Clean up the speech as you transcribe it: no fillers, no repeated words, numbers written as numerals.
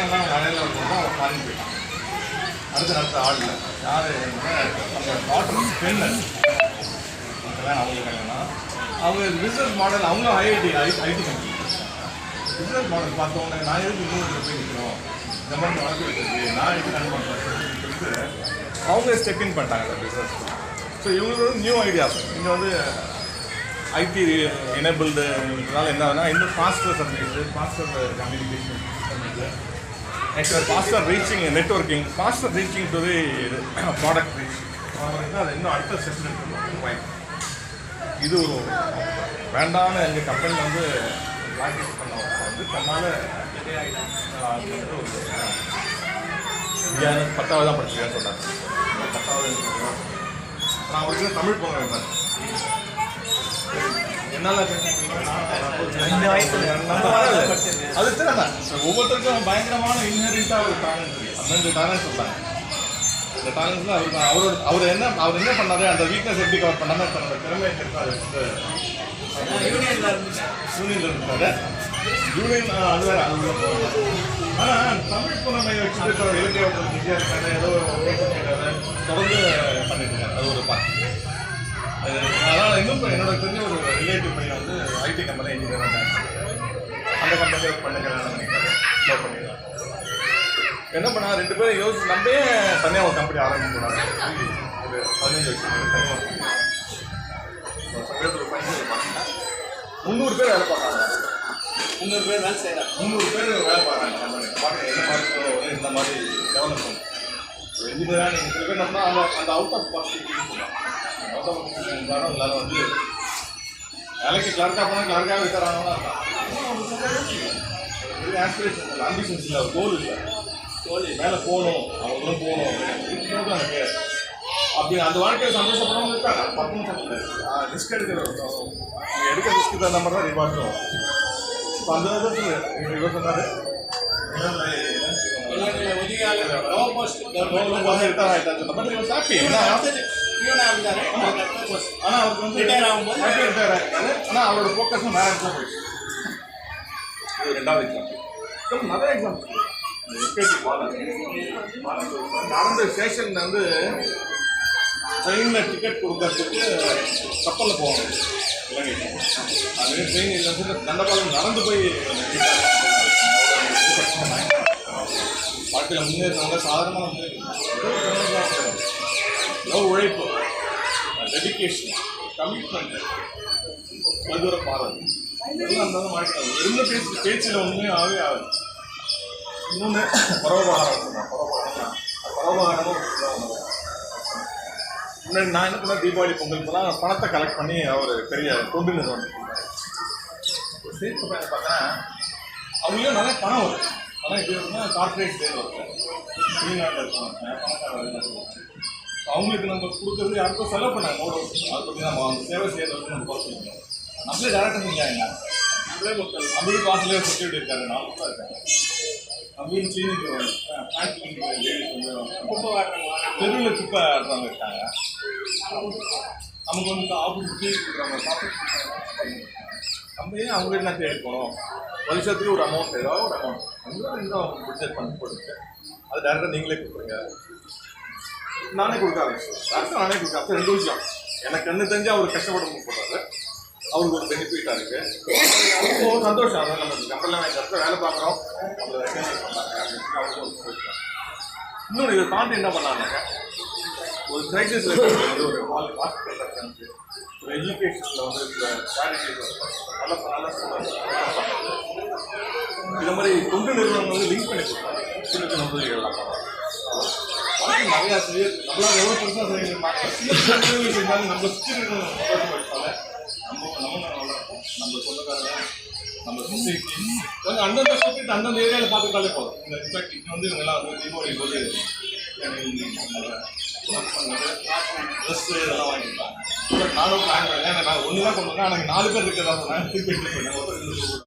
பையனெல்லாம் வேலையில் இருக்கும்போது அவன் ஃபாரின் போயிட்டான். அடுத்த ஆள் இல்லை யார் அந்த டாக்டர் பெண்ணு கல்யாணம் அவங்க கல்யாணம். அவங்க பிஸ்னஸ் மாடல் அவங்களும் ஐடி கம்பெனி பிஸ்னஸ் மாடல் பார்த்தவொன்னே நான் எதுக்கு இன்னொரு போய் நிற்கிறோம் இந்த மாதிரி வளர்த்து வச்சிருக்கு நான் எதுக்கு ரன் பண்ணுறேன் சொல்லிட்டு அவங்க ஸ்டெப் இன் பண்ணிட்டாங்க அந்த பிஸ்னஸ். ஸோ இவங்களுக்கு வந்து நியூ ஐடியாஸ் இங்கே வந்து ஐடி எனேபிள்டுனால என்ன ஆகுதுன்னா இன்னும் faster service faster communication service next faster reaching networking faster reaching to the product reach அது இன்னும் அடுத்த செஷன். இது ஒரு வேண்டான எங்கள் கம்பெனியில் வந்து ப்ராக்டிஸ் பண்ண வந்து தன்னால் இந்தியா 10வது தான் படிச்சுக்கேன்னு சொன்னாங்க. 10வது நான் அவருக்கு தமிழ் போங்க வைப்பேன் என்னால் அது தெரியல. ஒவ்வொருத்தருக்கும் பயங்கரமான இன்ஹெரிட்டாக ஒரு டேலண்ட் இருக்குது. அந்த டேலண்ட் சொல்கிறாங்க. இந்த டேலண்ட்ஸில் அவர் என்ன பண்ணாரு அந்த வீக்னஸ் எப்படி கவர் பண்ணாமல் தன்னோட திறமையை இருக்காரு. யூனியனில் இருந்தார். யூனியன் அது வேறு அது உள்ள போவாங்க. ஆனால் தமிழ் புலமை வச்சுட்டு இலக்கிய பிஸியாக இருக்காரு. ஏதோ தொடர்ந்து பண்ணிட்டு இருக்காரு. அது ஒரு பார்த்து அதனால் இன்னும் என்னோட தெரிஞ்ச ஒரு ரிலேட்டிவ் பையன் வந்து ஐடி கம்பெனி இன்ஜினியராக இருந்தாங்க. அந்த கம்பெனியில் ஒர்க் பண்ணிக்கிறாங்க நினைக்கிறாரு. லோ பண்ணிடுறாங்க. என்ன பண்ணா 2 பேரும் யோசிச்சு நம்பே தனியாக ஒரு கம்பெனி ஆரம்பிக்கிறாங்க. ஒரு 15 வருஷம் தனியாக 300 பேர் வேலை பார்க்குறாங்க. 300 பேர் வேலை செய்கிறாங்க. 300 பேர் வேலை பார்க்குறாங்க கம்பெனி. பார்க்க என்ன மாதிரி இந்த மாதிரி டெவலப்மெண்ட் இன்ஜினியராக நீங்கள் சில பேர் நம்பினா அந்த அவுட் ஆஃப் பாசிட்டிவ்னு சொல்லுவாங்க. அவுட் ஆஃப் பாசிட்டிவ் இருந்தாலும் உங்களால் வந்து வேலைக்கு கிளர்க்காக போனால் கிளர்க்காக விட்டுறாங்கன்னா பெரிய ஆஸ்பிரேஷன் இல்லை, ஆம்பிஷன்ஸ் இல்லை, கோல் இல்லை. மேலே போகணும் அவங்களும் போகணும் எனக்கு அப்படி அந்த வாழ்க்கையை சந்தோஷப்படவும் இருக்காங்க. பக்கம் சொல்லல ரிஸ்க் எடுக்கிற நீங்கள் எடுக்கிற ரிஸ்க்கு தகுந்த மாதிரி தான் ரிவார்ட்டும். இப்போ அந்த விதத்தில் இவர் சொன்னார் ஆனால் அவருக்கு வந்து ஆனால் அவரோட ஃபோக்கஸும் வேறு இடத்துல போயிடுச்சு. இது 2வது எக்ஸாம்பிள். நிறைய எக்ஸாம்பிள் நடந்த ஸ்டேஷன் வந்து ட்ரெயினில் டிக்கெட் கொடுக்கறதுக்கு கப்பலில் போவாங்க இலங்கைக்கு. அது ட்ரெயின் இல்லை தண்டபாலம் நடந்து போய் வாழ்க்கையில் முன்னேறினவங்க சாதாரணமாக உழைப்பு, டெடிக்கேஷன், கமிட்மெண்ட், பல்வேறு பாராட்டு எல்லாம் இருந்தாலும் வாழ்க்கை இருந்த பேச்சில் ஒன்றுமே ஆகவே ஆகுது. இன்னொன்று பரோபகாரம் சொன்னேன். பரோபகாரமும் முன்னாடி நான் என்ன பண்ணேன் தீபாவளி பொங்கல் போனால் பணத்தை கலெக்ட் பண்ணி அவர் பெரிய தொண்டு நிறுவனம் சேர்த்து பார்த்தா அவங்களும் நிறைய பணம் வரும். ஆனால் இது வந்து கார்பரேட் சேர்ந்து வருது வெளிநாட்டில் இருக்காங்க பணக்கார அவங்களுக்கு நம்ம கொடுக்குறது யாருக்கும் செலவு பண்ணாங்க. அதை பற்றி நம்ம அவங்க சேவை செய்யறது நம்ம பார்த்துருக்கோம். நம்மளே டேரக்டாக செஞ்சாங்க. நம்மளே மக்கள் நம்ம வீட்டு வாசலே செக்யூரிட்டி இருக்காரு. 4 பேர் இருக்காங்க. நம்ம வீட்டு கிளீனிக் லேடிஸ் வந்து தெருவில் குப்பை ஆடுறவங்க இருக்காங்க. நமக்கு வந்து ஆஃபீஸ் ஃபீஸ் கொடுக்குறாங்க. நம்ம ஏன் அவங்க என்ன தேடி போகணும்? வருஷத்துக்கு ஒரு அமௌண்ட் ஏதாவது ஒரு அமௌண்ட் இன்னும் பட்ஜெட் பண்ணி போட்டுருக்கு. அது டேரெக்டாக நீங்களே கொடுக்குறீங்க. நானே கொடுக்க ஆரம்பிச்சேன். டேரக்டாக நானே கொடுக்க அப்போ 2 விஷயம். எனக்கு என்ன தெரிஞ்சு அவர் கஷ்டப்பட போடுறாரு. அவருக்கு ஒரு பெனிஃபிட்டாக இருக்குது. ஒரு சந்தோஷம். அதான் நம்ம கம்பெனியில் வாங்கி வேலை பார்க்குறோம். அவங்களை ரெக்கக்னைஸ் பண்ணாங்க அப்படின்னு அவருக்கு ஒரு சந்தோஷம். இன்னொன்று இதை தாண்டி என்ன பண்ணாங்க ஒரு கிரைசிஸில் ஒரு ஹாஸ்பிட்டல் ஒரு எஜுகேஷனில் வந்து இந்த மாதிரி தொண்டு நிறுவனங்கள் வந்து லிங்க் பண்ணி கொடுத்தாங்க. சின்ன சின்ன உதவிகள்லாம் நிறையா செய்ய நம்மளால் எவ்வளோ பெருசாக செய்யணும் செஞ்சாலும் நம்ம சுற்றி படித்தால நம்ம வளர்ப்போம். நம்ம சொந்தக்காரங்க நம்ம சொசைட்டி கொஞ்சம் அந்தந்த சொசைட்டி அந்தந்த ஏரியாவில் பார்த்துக்கிட்டாலே போதும். இந்த இன்ஃபேக்ட் இங்கே வந்து இவங்கெல்லாம் வந்து தீபாவளி போது ட்ரெஸ்ஸு இதெல்லாம் வாங்கிட்டாங்க. நானும் பிளான் பண்ணேன். நான் ஒன்று தான் கொண்டு வந்தேன். எனக்கு 4 பேர் இருக்கிறதா சொன்னேன். திருப்பி